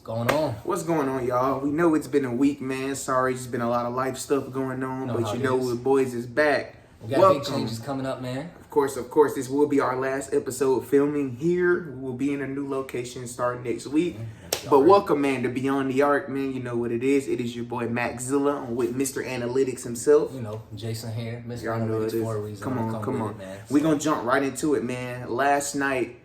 going on? What's going on, y'all? We know it's been a week, man. Sorry, it's been a lot of life stuff going on, but you know the boys is back. We got big changes coming up, man. Of course, this will be our last episode filming here. We will be in a new location starting next week. But welcome, man, to Beyond the Arc, man. You know what it is. It is your boy, Maxzilla, with Mr. Analytics himself. You know, Jason here, Mr. Analytics for a reason. Come on. We're going to jump right into it, man. Last night,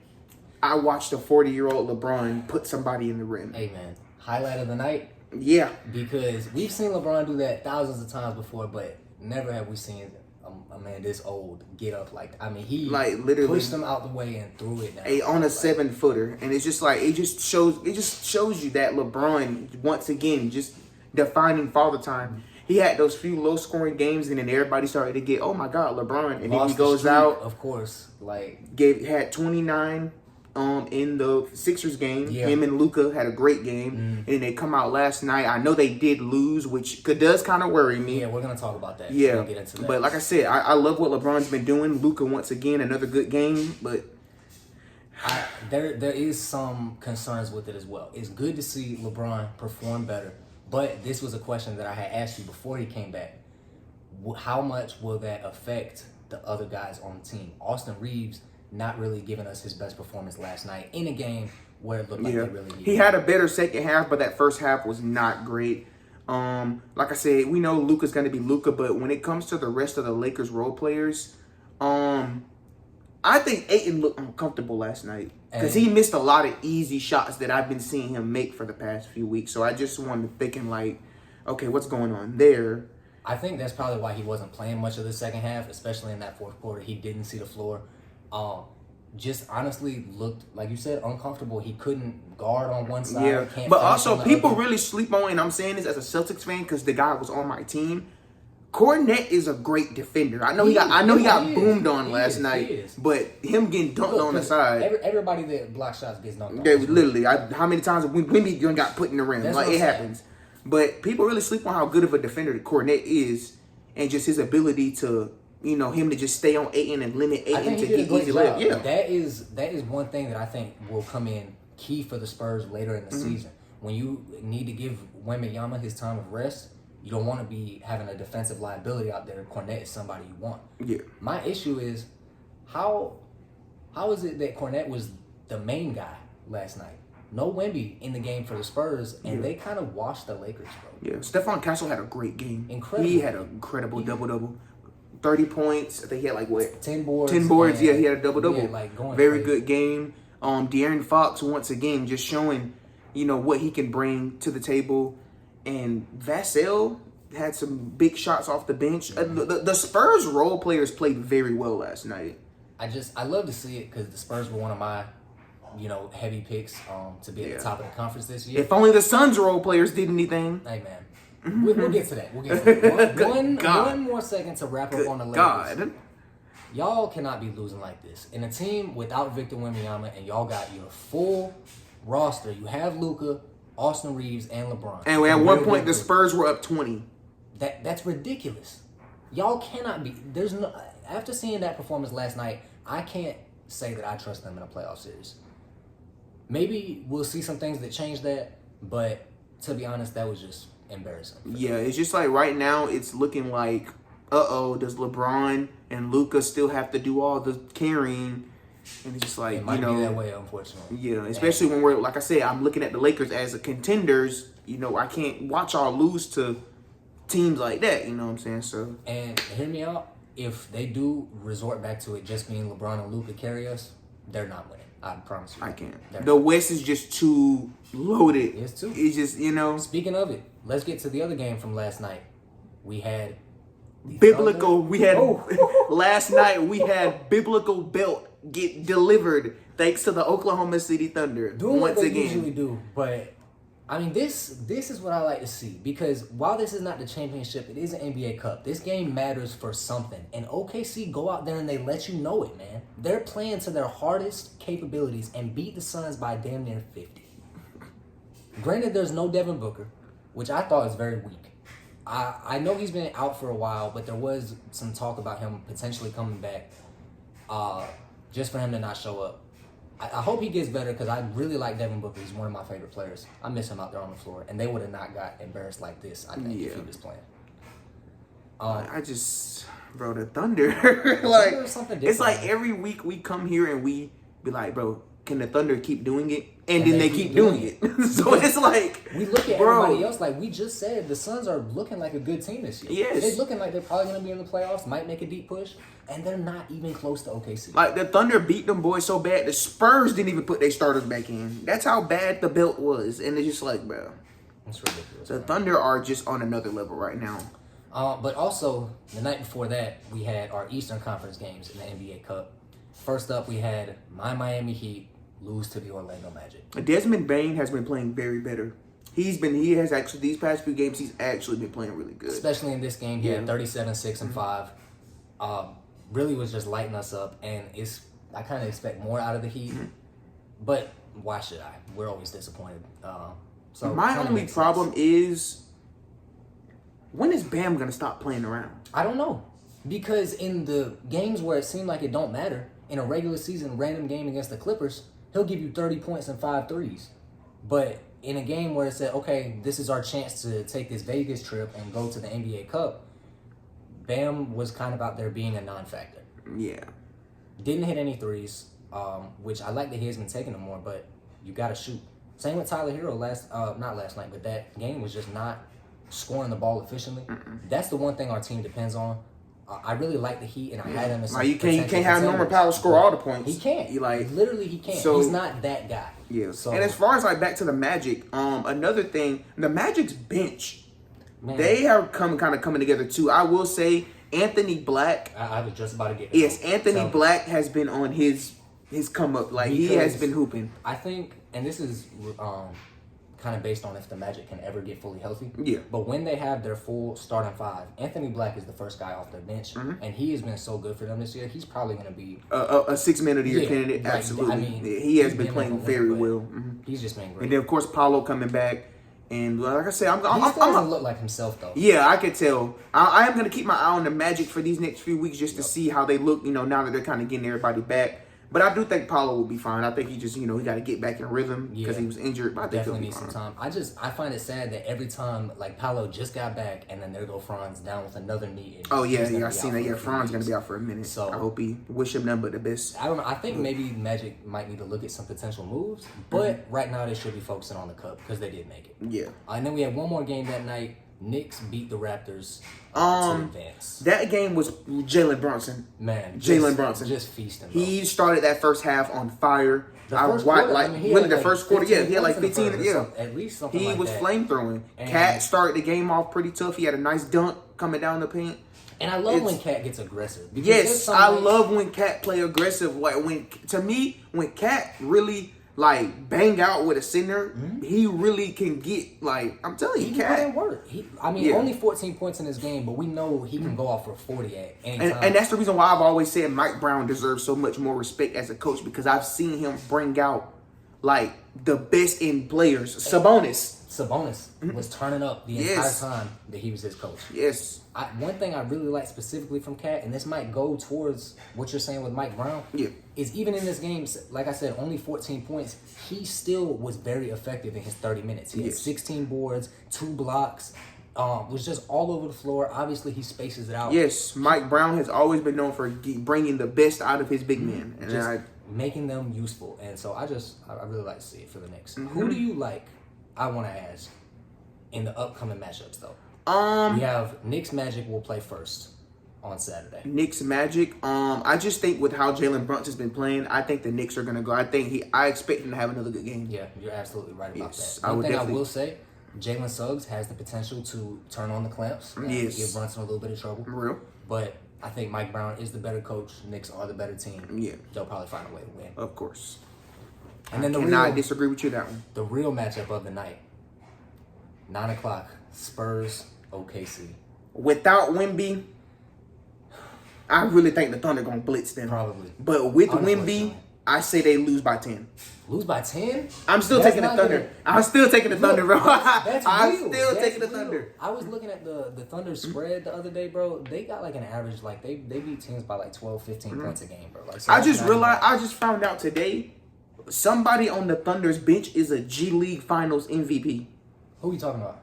I watched a 40-year-old LeBron put somebody in the rim. Hey, man. Highlight of the night? Yeah. Because we've seen LeBron do that thousands of times before, but never have we seen a man this old get up like that. I mean, he literally pushed him out the way and threw it down. On a 7-footer. And it's just like, it just shows you that LeBron, once again, just defining father time. He had those few low-scoring games, and then everybody started to get, oh my God, LeBron. And then he goes out. Of course. Had 29 in the Sixers game. Yeah. Him and Luka had a great game. And they come out last night. I know they did lose, which does kind of worry me. Yeah, we're going to talk about that. Yeah. We'll get into that. But like I said, I love what LeBron's been doing. Luka, once again, another good game. But there is some concerns with it as well. It's good to see LeBron perform better. But this was a question that I had asked you before he came back. How much will that affect the other guys on the team? Austin Reeves not really giving us his best performance last night in a game where it looked like they really needed. He had a better second half, but that first half was not great. Like I said, we know Luka's going to be Luka, but when it comes to the rest of the Lakers role players, I think Ayton looked uncomfortable last night because he missed a lot of easy shots that I've been seeing him make for the past few weeks. So I just wanted thinking okay, what's going on there? I think that's probably why he wasn't playing much of the second half, especially in that fourth quarter. He didn't see the floor. Just honestly looked, like you said, uncomfortable. He couldn't guard on one side. Yeah, but also people really sleep on, and I'm saying this as a Celtics fan because the guy was on my team. Kornet is a great defender. I know he got boomed on last night, but him getting dunked on the side. Everybody that block shots gets dunked on. Yeah, literally. How many times have Wimby got put in the rim? It happens. But people really sleep on how good of a defender Kornet is, and just his ability to. Him to just stay on Ayton and limit Ayton to get easy layup. Yeah, that is one thing that I think will come in key for the Spurs later in the season. When you need to give Wembanyama his time of rest, you don't want to be having a defensive liability out there. Kornet is somebody you want. Yeah. My issue is how is it that Kornet was the main guy last night? No Wemby in the game for the Spurs, and they kind of washed the Lakers, bro. Yeah, Stephon Castle had a great game. Incredible. He had an incredible double-double. 30 points. I think he had 10 boards. 10 boards. Yeah, he had a double-double. Going very crazy. Good game. De'Aaron Fox, once again, just showing, what he can bring to the table. And Vassell had some big shots off the bench. The Spurs role players played very well last night. I love to see it because the Spurs were one of my, heavy picks to be at the top of the conference this year. If only the Suns role players did anything. Hey, man. We'll get to that. One more second to wrap up on the Lakers. Y'all cannot be losing like this. In a team without Victor Wembanyama, and y'all got your full roster. You have Luka, Austin Reeves, and LeBron. And at one point, the Spurs were up 20. That's ridiculous. Y'all cannot be. After seeing that performance last night, I can't say that I trust them in a playoff series. Maybe we'll see some things that change that, but to be honest, that was just embarrassing. Yeah, it's just like right now it's looking like, does LeBron and Luka still have to do all the carrying? And it's just like, it might be that way, unfortunately. Yeah, especially when we're, like I said, I'm looking at the Lakers as a contenders. I can't watch y'all lose to teams like that, you know what I'm saying? So, and hear me out, if they do resort back to it just being LeBron and Luka carry us, they're not winning. I promise you. I can't. The West is just too loaded. It's too. It's just, Speaking of it, let's get to the other game from last night. We had last night we had biblical belt get delivered thanks to the Oklahoma City Thunder. Doing what they usually do, but I mean this is what I like to see because while this is not the championship, it is an NBA Cup. This game matters for something, and OKC go out there and they let you know it, man. They're playing to their hardest capabilities and beat the Suns by damn near 50. Granted, there's no Devin Booker, which I thought was very weak. I know he's been out for a while, but there was some talk about him potentially coming back just for him to not show up. I hope he gets better because I really like Devin Booker. He's one of my favorite players. I miss him out there on the floor, and they would have not got embarrassed like this, I think, if he was playing. Bro, the Thunder, it's like every week we come here and we be like, bro, can the Thunder keep doing it? And then they keep doing it. So it's like, we look at everybody else, like we just said, the Suns are looking like a good team this year. Yes. They're looking like they're probably going to be in the playoffs, might make a deep push, and they're not even close to OKC. Like, the Thunder beat them boys so bad, the Spurs didn't even put their starters back in. That's how bad the belt was. And it's just like, bro. It's ridiculous. The Thunder are just on another level right now. But also, the night before that, we had our Eastern Conference games in the NBA Cup. First up, we had my Miami Heat lose to the Orlando Magic. Desmond Bane has been playing very better. He has actually, these past few games, he's actually been playing really good. Especially in this game, he had 37, 6, and 5. Really was just lighting us up, and I kind of expect more out of the Heat. But why should I? We're always disappointed. So my only problem is, when is Bam going to stop playing around? I don't know. Because in the games where it seemed like it don't matter, in a regular season random game against the Clippers, he'll give you 30 points and 5 threes. But in a game where it said, okay, this is our chance to take this Vegas trip and go to the NBA Cup, Bam was kind of out there being a non-factor. Yeah. Didn't hit any threes, which I like that he has been taking them more, but you got to shoot. Same with Tyler Hero not last night, but that game was just not scoring the ball efficiently. That's the one thing our team depends on. I really like the Heat, and I had him as you can't have Norman Powell score all the points. He can't. Literally, he can't. So, he's not that guy. Yeah. So, and as far as back to the Magic, another thing, the Magic's bench, they are coming together too. I will say, Anthony Black. I was just about to get. Yes, Anthony Black has been on his come up. He has been hooping. I think, and this is kind of based on if the Magic can ever get fully healthy. Yeah. But when they have their full starting five, Anthony Black is the first guy off their bench, and he has been so good for them this year. He's probably going to be a 6 man of the year candidate. Like, absolutely. I mean, he has been playing very well. He's just been great. And then of course Paulo coming back, and like I said, he still doesn't look like himself though. Yeah, I can tell. I am going to keep my eye on the Magic for these next few weeks just to see how they look. Now that they're kind of getting everybody back. But I do think Paulo will be fine. I think he just, he got to get back in rhythm because he was injured. But I think definitely he'll be needs fine. some time. I find it sad that every time, like, Paulo just got back and then there go Franz down with another knee injury. Oh, yeah, I seen that. Yeah, Franz going to be out for a minute. So I hope wish him nothing but the best. I don't know. I think maybe Magic might need to look at some potential moves. But right now they should be focusing on the Cup because they did make it. Yeah. And then we had one more game that night. Knicks beat the Raptors to advance. That game was Jalen Brunson. Man, Jalen Brunson just feasting. Bro. He started that first half on fire. The first quarter, he had like 15. Yeah, at least something he like was that. flame throwing. Cat started the game off pretty tough. He had a nice dunk coming down the paint. And I love when Cat gets aggressive. Yes, I love when Cat play aggressive. When Cat really bang out with a center, he really can get I'm telling you, Cat can work. Only 14 points in this game, but we know he can go off for 40 at any time. And that's the reason why I've always said Mike Brown deserves so much more respect as a coach because I've seen him bring out the best in players. Sabonis was turning up the entire time that he was his coach. Yes. One thing I really like specifically from Cat, and this might go towards what you're saying with Mike Brown, is even in this game, like I said, only 14 points, he still was very effective in his 30 minutes. He had 16 boards, 2 blocks, was just all over the floor. Obviously, he spaces it out. Yes, Mike Brown has always been known for bringing the best out of his big men. And just making them useful. And so I really like to see it for the Knicks. Mm-hmm. Who do you like, I want to ask, in the upcoming matchups, though? We have Knicks Magic will play first on Saturday. Knicks Magic. I just think with how Jalen Brunson's been playing, I think the Knicks are gonna go. I expect him to have another good game. Yeah, you're absolutely right about that. I will say, Jalen Suggs has the potential to turn on the clamps. Yes. Give Brunson a little bit of trouble. Real. But I think Mike Brown is the better coach. Knicks are the better team. Yeah. They'll probably find a way to win. Of course. And then I cannot disagree with you that one. The real matchup of the night. 9 o'clock. Spurs OKC. Without Wemby, I really think the Thunder gonna blitz them. Probably. But with Wemby, I say they lose by 10. Lose by 10? I'm still taking the Thunder. I'm still taking the Thunder, bro. That's I'm real. still taking the real. Thunder. I was looking at the Thunder spread the other day, bro. They got an average, they beat teams by 12, 15 points a game, bro. I just found out today, somebody on the Thunder's bench is a G League Finals MVP. Who are you talking about?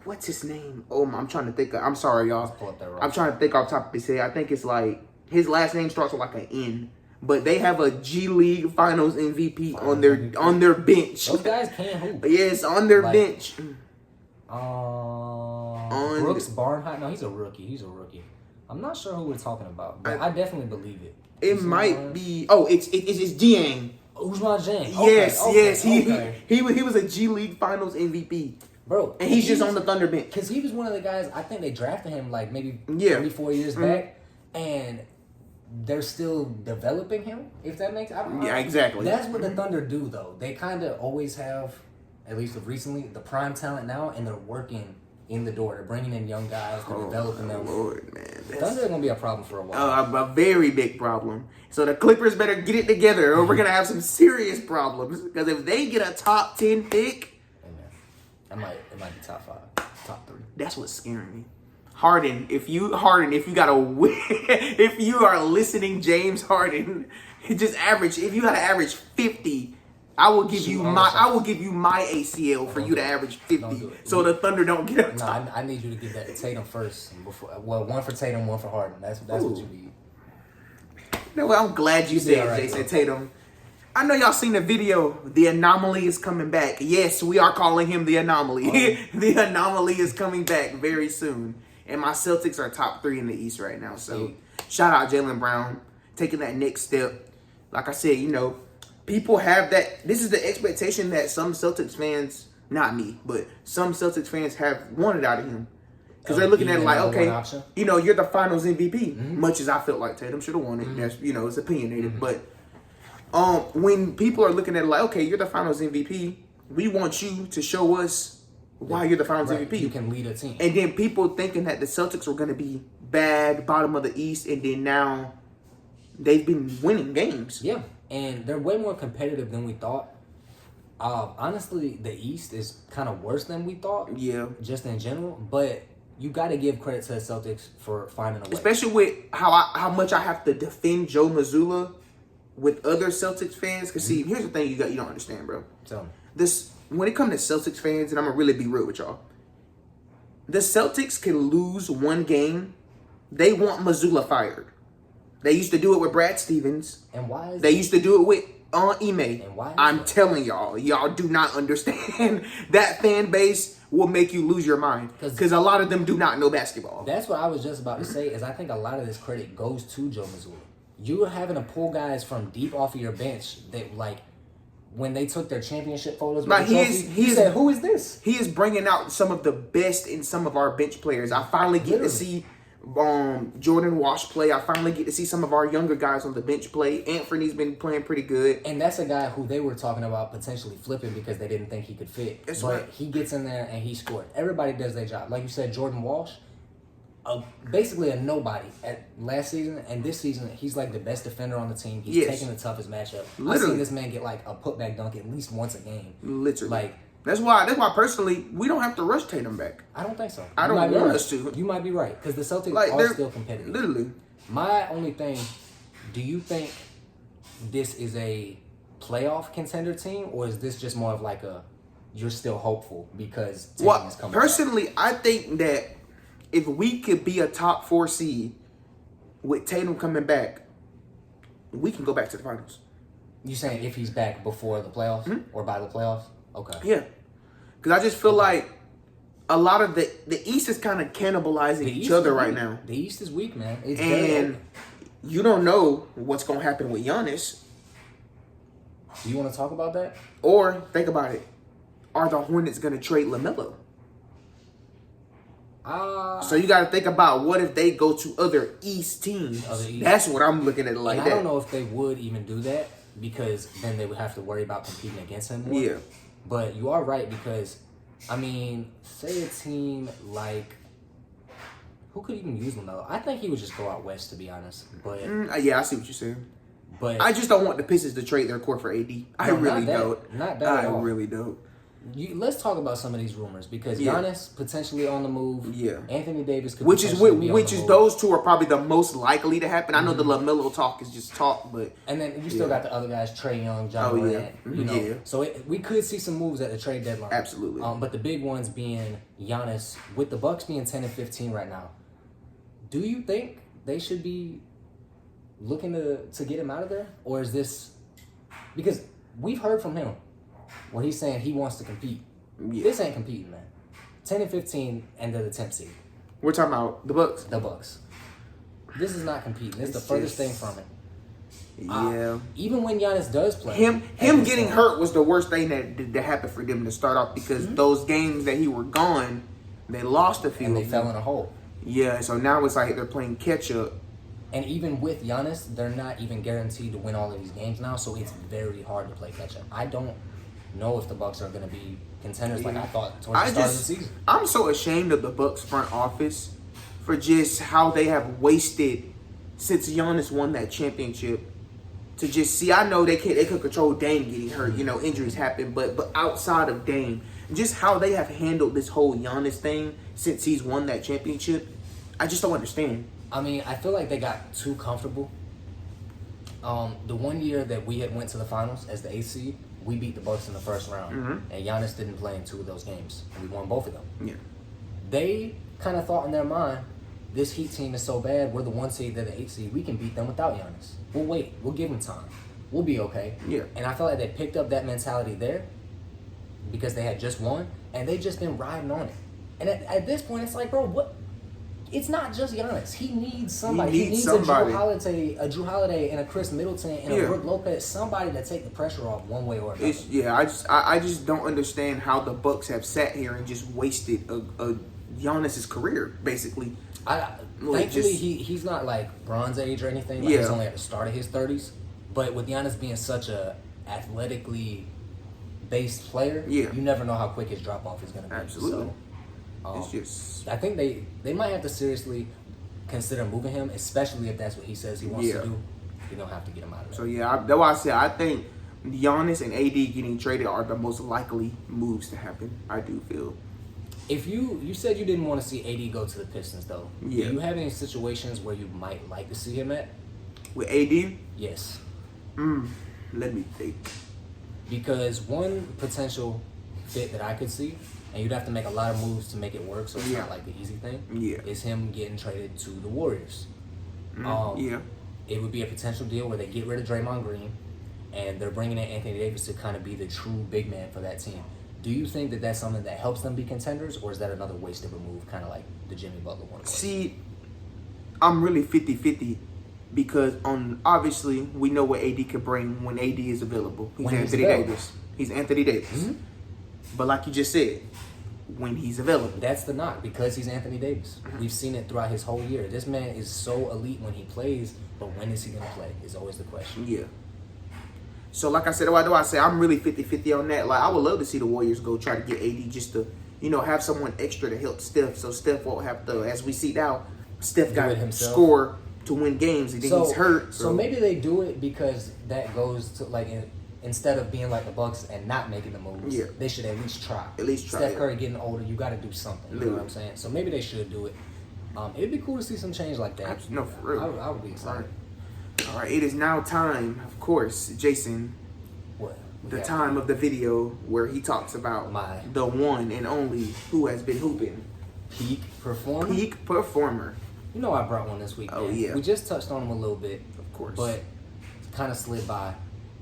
What's his name? I'm trying to think. I'm sorry, y'all. Let's pull up that roster. I'm trying to think off the top of his head. I think it's like his last name starts with like an N. But they have a G League Finals MVP on their bench. Those guys can't hoop. Yes, on their bench. Brooks Barnhart. No, he's a rookie. I'm not sure who we're talking about, but I definitely believe it. It might be. Oh, it's Jiang. Usman Jiang. Yes. He was a G League Finals MVP. Bro, and he's just on the Thunder bench. Because he was one of the guys, I think they drafted him like maybe 3-4 years back, and they're still developing him, if that makes sense. Yeah, exactly. That's what the Thunder do, though. They kind of always have, at least recently, the prime talent now, and they're working in the door. They're bringing in young guys, they're developing them. Lord, man. Thunder is going to be a problem for a while. A very big problem. So the Clippers better get it together, or we're going to have some serious problems. Because if they get a top 10 pick... It might be top 5, top 3. That's what's scaring me. Harden, if you gotta win, if you are listening, James Harden, just average. If you gotta average 50, I will give you my ACL for you to average 50. So the Thunder don't get up top. No, I need you to give that to Tatum first. One for Tatum, one for Harden. That's what you need. No, well, I'm glad you said Jason Tatum. I know y'all seen the video. The anomaly is coming back. Yes, we are calling him the anomaly. The anomaly is coming back very soon. And my Celtics are top 3 in the East right now. So shout out Jaylen Brown taking that next step. Like I said, people have that. This is the expectation that some Celtics fans, not me, but some Celtics fans have wanted out of him. Because they're looking at it like, okay, you're the Finals MVP. Much as I felt like Tatum should have won it. That's, it's opinionated. But when people are looking at it like, okay, you're the Finals MVP, we want you to show us why you're the Finals MVP. You can lead a team. And then people thinking that the Celtics were going to be bad, bottom of the East, and then now they've been winning games. Yeah, and they're way more competitive than we thought. Honestly, the East is kind of worse than we thought. Yeah. Just in general, but you got to give credit to the Celtics for finding a way. Especially with how much I have to defend Joe Mazzulla with other Celtics fans. Because, see, here's the thing you don't understand, bro. Tell me. When it comes to Celtics fans, and I'm going to really be real with y'all, the Celtics can lose one game. They want Mazzulla fired. They used to do it with Brad Stevens. And why is They used to do it with Ime. And why I'm telling y'all do not understand. That fan base will make you lose your mind. Because a lot of them do not know basketball. That's what I was just about to say, is I think a lot of this credit goes to Joe Mazzulla. You're having to pull guys from deep off of your bench that, like, when they took their championship photos with the trophy, he said, who is this? He is bringing out some of the best in some of our bench players. I finally get to see Jordan Walsh play. I finally get to see some of our younger guys on the bench play. Anthony's been playing pretty good. And that's a guy who they were talking about potentially flipping because they didn't think he could fit. That's but right. He gets in there and he scored. Everybody does their job. Like you said, Jordan Walsh, basically a nobody at last season, and this season he's like the best defender on the team. He's taking the toughest matchup. I've seen this man get like a putback dunk at least once a game. Literally. Like that's why personally we don't have to rush Tatum back. I don't think so. I don't want us to. You might be right because the Celtics are still competitive. Literally. My only thing, do you think this is a playoff contender team, or is this just more of like you're still hopeful because Tatum is coming personally, back? I think that if we could be a top 4 seed with Tatum coming back, we can go back to the finals. You saying if he's back before the playoffs or by the playoffs? Okay. Yeah. Because I just feel like a lot of the East is kind of cannibalizing each other right now. The East is weak, man. And you don't know what's going to happen with Giannis. Do you want to talk about that? Or think about it. Are the Hornets going to trade LaMelo? So you got to think about what if they go to other East teams. That's what I'm looking at like that. I don't know if they would even do that because then they would have to worry about competing against him more. Yeah. But you are right because, I mean, say a team like, who could even use LaMelo? I think he would just go out west, to be honest. But yeah, I see what you're saying. But I just don't want the Pistons to trade their core for AD. I really don't. Not that at all. I really don't. let's talk about some of these rumors because Yeah. Giannis potentially on the move. Yeah. Anthony Davis could Which is potentially be on the move. those two are probably the most likely to happen. I know the LaMelo talk is just talk, but And then you still got the other guys, Trae Young, John Morant. You know, Yeah. so we could see some moves at the trade deadline. Absolutely. But the big ones being Giannis, with the Bucks being 10-15 right now. Do you think they should be looking to get him out of there, or is this because we've heard from him where he's saying he wants to compete? Yeah. This ain't competing, man. 10-15 and they're the 10th seed. We're talking about the Bucks. The Bucks. This is not competing. This is the furthest thing from it. Yeah. Even when Giannis does play, Him getting hurt was the worst thing that happened for them to start off because those games that he were gone, they lost a few. and they fell in a hole. Yeah, so now it's like they're playing catch up. And even with Giannis, they're not even guaranteed to win all of these games now, so it's very hard to play catch up. I don't know if the Bucks are going to be contenders like I thought towards the start of the season. I'm so ashamed of the Bucks front office for just how they have wasted since Giannis won that championship. To just see, I know they could control Dame getting hurt, injuries happen, but outside of Dame, just how they have handled this whole Giannis thing since he's won that championship, I just don't understand. I mean, I feel like they got too comfortable. The one year that we had went to the finals as the 8th seed, we beat the Bucks in the first round, and Giannis didn't play in 2 of those games, and we won both of them. Yeah. They kind of thought in their mind, this Heat team is so bad, we're the 1 seed, they're the 8th seed, we can beat them without Giannis. We'll wait, we'll give them time, we'll be okay. Yeah. And I feel like they picked up that mentality there because they had just won, and they've just been riding on it. And at this point, it's like, bro, what? It's not just Giannis. He needs somebody. He needs somebody. a Drew Holiday, and a Chris Middleton, and a Brook Lopez. Somebody to take the pressure off one way or another. I just don't understand how the Bucks have sat here and just wasted a Giannis's career, basically. Thankfully, he's not like Bronze Age or anything. Like he's only at the start of his 30s. But with Giannis being such a athletically based player, you never know how quick his drop off is going to be. Absolutely. So, it's just. I think they might have to seriously consider moving him, especially if that's what he says he wants to do. You're going to have to get him out of there. So, that's why I said I think Giannis and AD getting traded are the most likely moves to happen, I do feel. If you said you didn't want to see AD go to the Pistons, though. Yeah. Do you have any situations where you might like to see him at? With AD? Yes. Let me think. Because one potential fit that I could see, and you'd have to make a lot of moves to make it work, so it's not like the easy thing, is him getting traded to the Warriors. It would be a potential deal where they get rid of Draymond Green, and they're bringing in Anthony Davis to kind of be the true big man for that team. Do you think that that's something that helps them be contenders, or is that another waste of a move, kind of like the Jimmy Butler one? See, I'm really 50-50 because obviously we know what AD can bring when AD is available. He's Anthony Davis. He's Anthony Davis. But like you just said, when he's available. That's the knock, because he's Anthony Davis. We've seen it throughout his whole year. This man is so elite when he plays, but when is he going to play is always the question. Yeah. So like I said, why do I say I'm really 50-50 on that? Like I would love to see the Warriors go try to get AD just to, have someone extra to help Steph, so Steph won't have to, as we see now, Steph got to score to win games, and then he's hurt. So maybe they do it because that goes to like instead of being like the Bucks and not making the moves, they should at least try. Steph Curry getting older, you got to do something. You know what I'm saying? So maybe they should do it. It'd be cool to see some change like that. No, for real. I would be excited. All right, it is now time, of course, Jason. What? The time of the video where he talks about the one and only who has been hooping. Peak performer. Peak performer. You know I brought one this week. Oh, man. yeah. We just touched on him a little bit. Of course. But kind of slid by.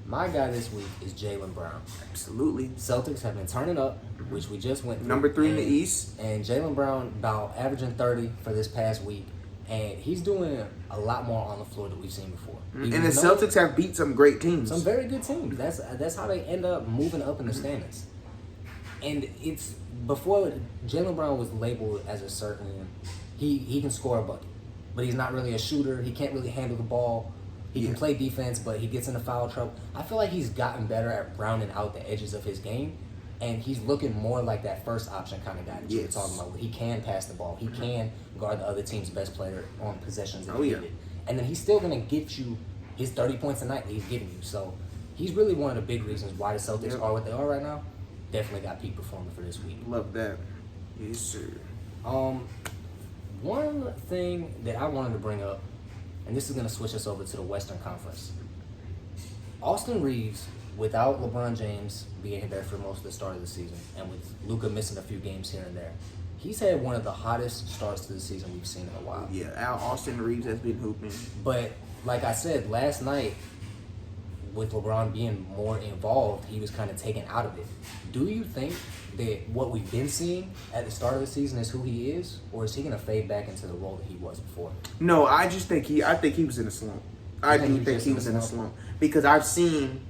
My guy this week is Jaylen Brown. Absolutely. Celtics have been turning up, which we just went through. Number 3 in the East. And Jaylen Brown about averaging 30 for this past week. And he's doing a lot more on the floor than we've seen before. And the Celtics have beat some great teams. Some very good teams. That's how they end up moving up in the standings. And it's before Jaylen Brown was labeled as a certain, he can score a bucket, but he's not really a shooter. He can't really handle the ball. He can play defense, but he gets into foul trouble. I feel like he's gotten better at rounding out the edges of his game, and he's looking more like that first option kind of guy that you were talking about, where he can pass the ball. He can guard the other team's best player on possessions if needed. And then he's still going to get you his 30 points a night that he's giving you. So he's really one of the big reasons why the Celtics are what they are right now. definitely got peak performer for this week. Love that. Yes, sir. One thing that I wanted to bring up, and this is going to switch us over to the Western Conference. Austin Reeves, without LeBron James being there for most of the start of the season, and with Luka missing a few games here and there, he's had one of the hottest starts to the season we've seen in a while. Yeah, Austin Reeves has been hooping. But like I said, last night, with LeBron being more involved, he was kind of taken out of it. Do you think that what we've been seeing at the start of the season is who he is, or is he going to fade back into the role that he was before? No, I think he was in a slump. I do think he was in a slump because I've seen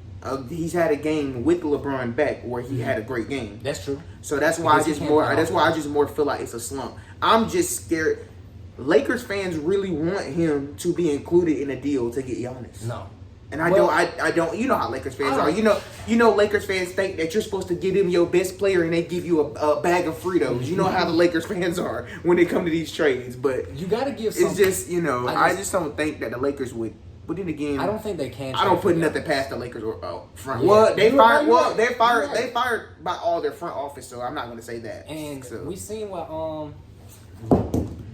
he's had a game with LeBron back where he had a great game. That's true. So that's why I just more feel like it's a slump. I'm just scared. Lakers fans really want him to be included in a deal to get Giannis. No. And I don't. You know how Lakers fans are. You know, Lakers fans think that you're supposed to give them your best player, and they give you a bag of Fritos. You know how the Lakers fans are when they come to these trades. But you got to give. Something. It's just I just don't think that the Lakers would. But then again, I don't think they can. I don't put nothing past the Lakers front. Yeah. Well, they fired by all their front office. So I'm not going to say that. And we seen what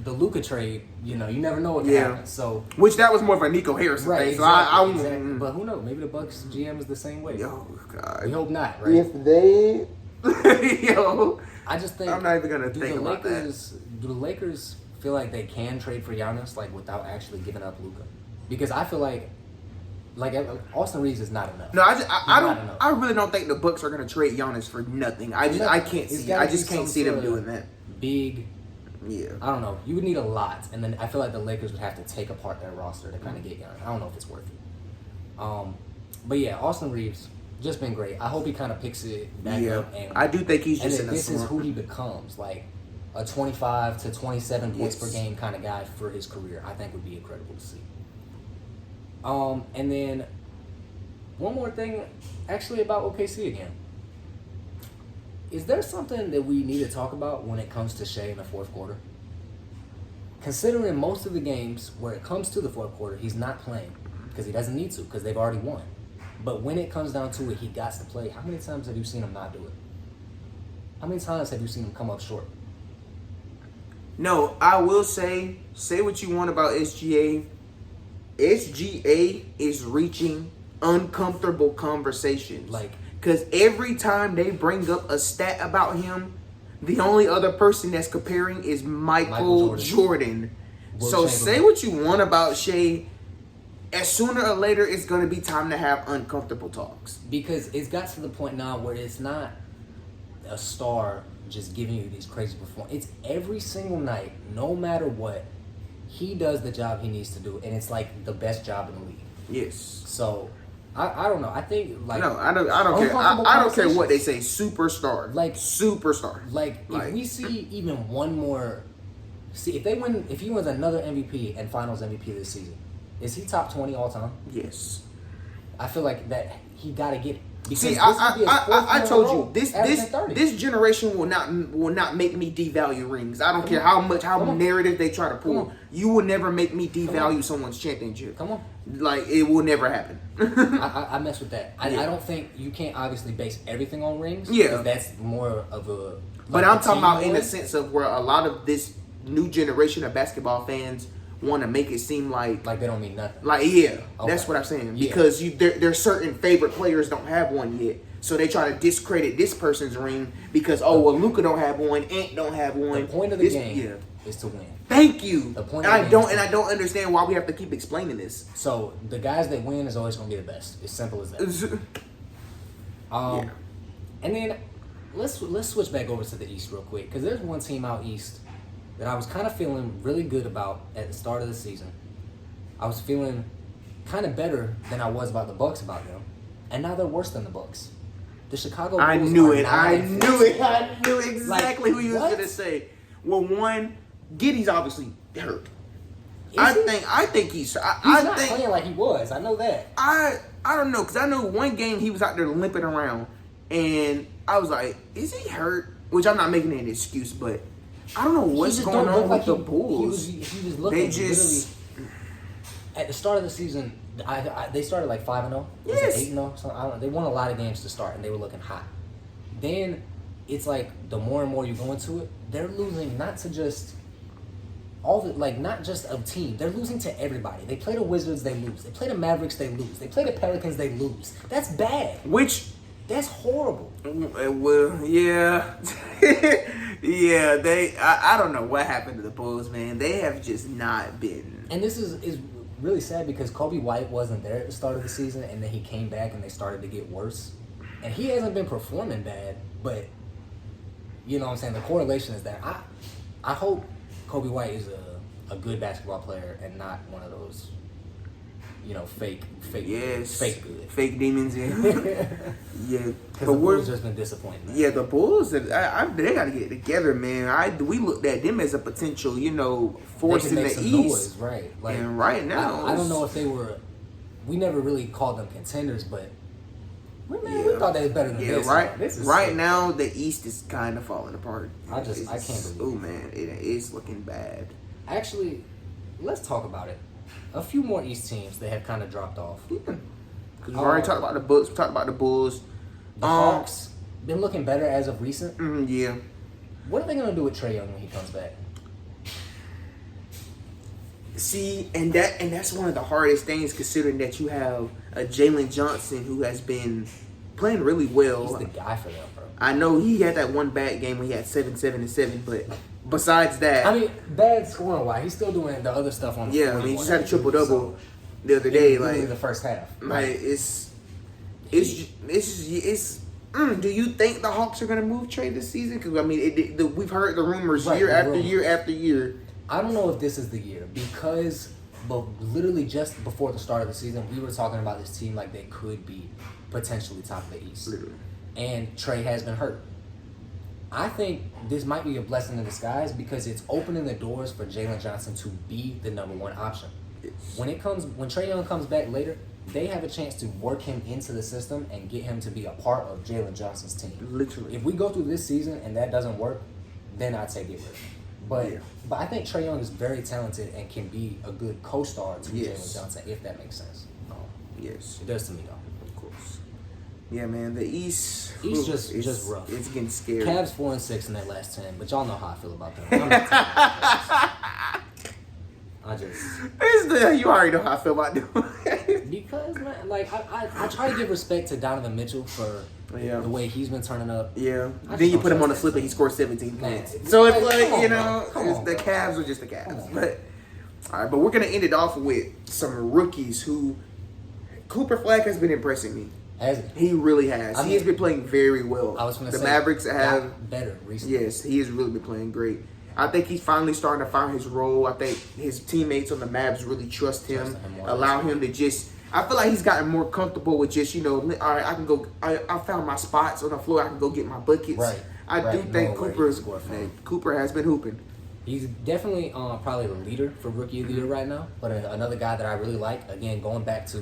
the Luka trade, you never know what can happen. So, which that was more of a Nico Harrison thing. Exactly, exactly. But who knows? Maybe the Bucks GM is the same way. Oh God, we hope not, right? If they, I just think I'm not even gonna think about that. Do the Lakers feel like they can trade for Giannis without actually giving up Luka? Because I feel like Austin Reeves is not enough. No, I really don't think the Bucks are gonna trade Giannis for nothing. I just can't see them doing that. Big. Yeah. I don't know. You would need a lot, and then I feel like the Lakers would have to take apart their roster to kind of get Giannis. I don't know if it's worth it. But yeah, Austin Reeves just been great. I hope he kind of picks it back up. And I do think he's just in a this is who he becomes, a 25 to 27 points per game kind of guy for his career. I think would be incredible to see. And then one more thing, actually about OKC again. Is there something that we need to talk about when it comes to Shea in the fourth quarter? Considering most of the games where it comes to the fourth quarter, he's not playing because he doesn't need to because they've already won. But when it comes down to it, he got to play. How many times have you seen him not do it? How many times have you seen him come up short? No, I will say what you want about SGA. SGA is reaching uncomfortable conversations. Because every time they bring up a stat about him, the only other person that's comparing is Michael Jordan. So say what you want about Shea. As sooner or later, it's going to be time to have uncomfortable talks. Because it's got to the point now where it's not a star just giving you these crazy performances. It's every single night, no matter what, he does the job he needs to do, and it's the best job in the league. Yes. So I don't know. I think no, I don't care. I don't care what they say. Superstar. Superstar. If we see even one more, if he wins another MVP and Finals MVP this season, is he top 20 all time? Yes. I feel like that he got to get it. See, I told you this generation will not make me devalue rings. I don't care how narrative they try to pull. You will never make me devalue someone's championship. Come on, it will never happen. I mess with that. I don't think you can't obviously base everything on rings. Yeah, that's more of a. But I'm talking about in the sense of where a lot of this new generation of basketball fans want to make it seem like they don't mean nothing. That's what I'm saying. Because there's certain favorite players don't have one yet, so they try to discredit this person's ring because Luka don't have one, Ant don't have one. The point of the game is to win. Thank you. The point. I don't understand why we have to keep explaining this. So the guys that win is always going to be the best. It's simple as that. And then let's switch back over to the East real quick because there's one team out East that I was kind of feeling really good about at the start of the season. I was feeling kind of better than I was about the Bucks about them, and now they're worse than the Bucks. The Chicago Bulls. I knew exactly who you was gonna say. Well, one, Giddey's obviously hurt. I think he's not playing like he was. I know that. I don't know because I know one game he was out there limping around, and I was like, is he hurt? Which I'm not making an excuse, but. I don't know what's going on with the Bulls. He was looking literally at the start of the season. They started 5-0. Yes. 8-0. So I don't know. They won a lot of games to start, and they were looking hot. then it's like the more and more you go into it, they're losing not to just not just a team. They're losing to everybody. They play the Wizards, they lose. They play the Mavericks, they lose. They play the Pelicans, they lose. That's bad. That's horrible. Well, yeah. Yeah, I don't know what happened to the Bulls, man. They have just not been. And this is really sad because Kobe White wasn't there at the start of the season, and then he came back and they started to get worse. And he hasn't been performing bad, but you know what I'm saying? The correlation is there. I hope Kobe White is a good basketball player and not one of those, fake good. Fake demons, yeah. Yeah. Because the Bulls just been disappointing. Man. Yeah, the Bulls, they got to get it together, man. We looked at them as a potential, force in the East. Noise, right. And right now. I don't know if they were, we never really called them contenders, but we thought they was better than this. Right now, the East is kind of falling apart. I can't believe it. Oh, man, it is looking bad. Actually, let's talk about it. A few more East teams that have kind of dropped off. Yeah. Because we already talked about the Bucks, we talked about the Bulls. The Hawks been looking better as of recent. Yeah. What are they gonna do with Trae Young when he comes back? See, and that's one of the hardest things, considering that you have a Jalen Johnson who has been playing really well. He's the guy for them, bro. I know he had that one bad game when he had 7, 7, and 7, but besides that, I mean, bad scoring wise, he's still doing the other stuff on. Yeah, I mean, he just had a triple double the other day. Like the first half. Like do you think the Hawks are gonna move Trae this season? Because I mean, we've heard the rumors year after year after year. I don't know if this is the year because, but literally just before the start of the season, we were talking about this team like they could be potentially top of the East. Literally. And Trae has been hurt. I think this might be a blessing in disguise because it's opening the doors for Jalen Johnson to be the number one option. Yes. When Trae Young comes back later, they have a chance to work him into the system and get him to be a part of Jalen Johnson's team. Literally. If we go through this season and that doesn't work, then I'd say get rid of him. But I think Trae Young is very talented and can be a good co-star to Jalen Johnson, if that makes sense. Yes. It does to me, though. Of course. Yeah, man, the East just rough. It's getting scary. Cavs 4-6 in their last 10, but y'all know how I feel about them. You already know how I feel about them. Because, man, like, I try to give respect to Donovan Mitchell for the way he's been turning up. Yeah. Then you put him on the slip and he scores 17 points. So it's like, the Cavs are just the Cavs. But, all right, but we're going to end it off with some rookies who Cooper Flag has been impressing me. He really has. He has been playing very well. I was going to say, Mavericks have better recently. Yes, he has really been playing great. I think he's finally starting to find his role. I think his teammates on the Mavs really trust him, allow him to just. I feel like he's gotten more comfortable with just, all right, I can go. I found my spots on the floor. I can go get my buckets. Right. I do think Cooper has been hooping. He's definitely probably the leader for Rookie of the Year right now. But another guy that I really like, again, going back to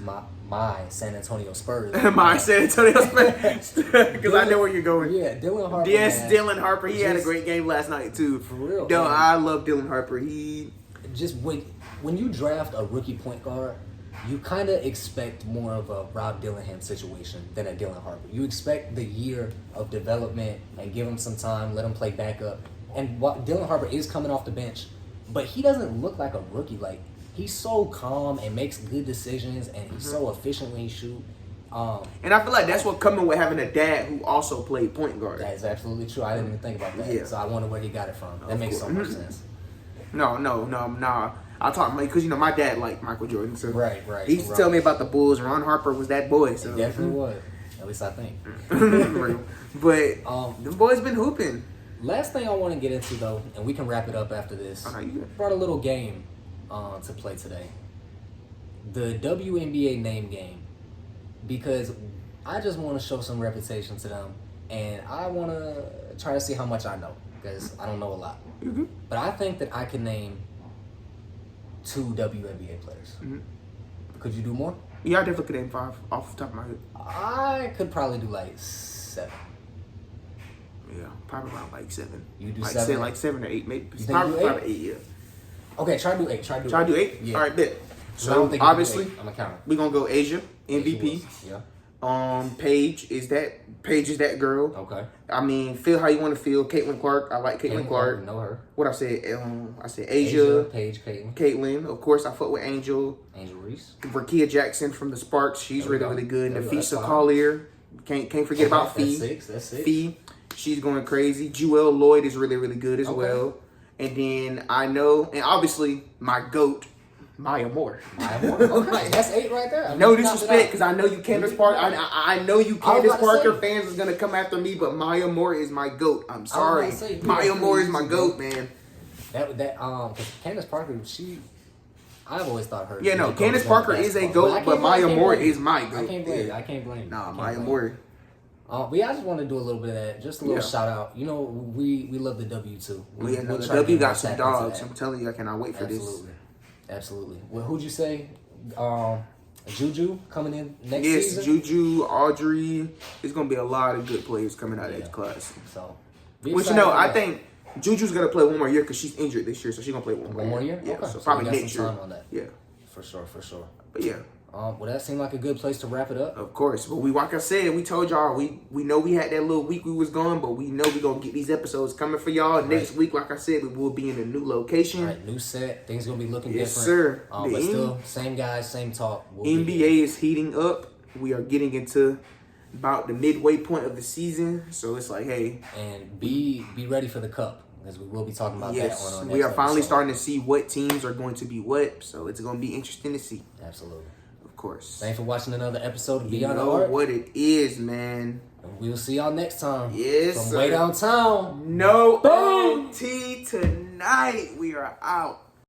my San Antonio Spurs. San Antonio Spurs. Because I know where you're going. Yeah, Dylan Harper. Yes, man. Dylan Harper. He had a great game last night, too. For real. I love Dylan Harper. He just when you draft a rookie point guard, you kind of expect more of a Rob Dillingham situation than a Dylan Harper. You expect the year of development and give him some time, let him play backup. And Dylan Harper is coming off the bench, but he doesn't look like a rookie. Like, he's so calm and makes good decisions, and he's so efficient when he shoots. And I feel like that's what coming with having a dad who also played point guard. That is absolutely true. I didn't even think about that. Yeah. So I wonder where he got it from. That makes so much sense. No. I talk because my dad liked Michael Jordan. So right. He used to tell me about the Bulls. Ron Harper was that boy. So he definitely was. At least I think. But the boys been hooping. Last thing I want to get into, though, and we can wrap it up after this. Brought a little game to play today. The WNBA name game. Because I just want to show some reputation to them. And I want to try to see how much I know. Because I don't know a lot. Mm-hmm. But I think that I can name 2 WNBA players. Mm-hmm. Could you do more? Yeah, I definitely could name 5 off the top of my head. I could probably do like 7. Yeah, probably around like 7. You do like 7? Say like 7 or 8, maybe. Probably 8, yeah. Okay, try to do 8. Try to do 8? Yeah. All right, bet. So obviously, I'm a counter. We're going to go Asia, MVP. Yeah. Paige is that girl. Okay. I mean, feel how you want to feel. Caitlin Clark. I like Caitlin Clark. Know her. What I said? Asia. Paige, Caitlin. Caitlin. Of course, I fuck with Angel. Angel Reese. Rakia Jackson from the Sparks. She's really, really good. Nafisa That's Collier. Can't forget about Fee. That's six. Fee. She's going crazy. Jewel Lloyd is really, really good as well. And then I know, and obviously, my GOAT, Maya Moore. Okay, that's 8 right there. No disrespect, because I know you Candace Parker. I know you Candace Parker fans is gonna come after me, but Maya Moore is my GOAT. I'm sorry, Maya Moore is my GOAT, man. Because Candace Parker, I've always thought her. Yeah, no, Candace Parker is a GOAT, but Maya Moore is my GOAT. I can't blame. Nah, Maya Moore. But yeah, I just want to do a little bit of that. Just a little shout out. You know, we love the W too. The W got some dogs. I'm telling you, I cannot wait for this. Absolutely. Well, who'd you say? Juju coming in next Yes, season? Juju, Audrey. There's going to be a lot of good players coming out of this class. So, which, I think Juju's going to play one more year because she's injured this year. So she's going to play one more year? Yeah, okay. so probably next year. On that. Yeah. For sure. But yeah. Well, that seemed like a good place to wrap it up. Of course. But like I said, we told y'all, we know we had that little week we was gone, but we know we going to get these episodes coming for y'all. Right. Next week, like I said, we will be in a new location. Right, new set. Things going to be looking different. Yes, sir. But still, same guys, same talk. NBA is heating up. We are getting into about the midway point of the season. So it's like, hey. And be ready for the cup. Because we will be talking about that on our next we are finally episode. starting to see what teams are going to be what. So it's going to be interesting to see. Absolutely. Of course. Thanks for watching another episode of Beyond the the Art. What it is, man. And we will see y'all next time. Yes, From way downtown. No OT tonight. We are out.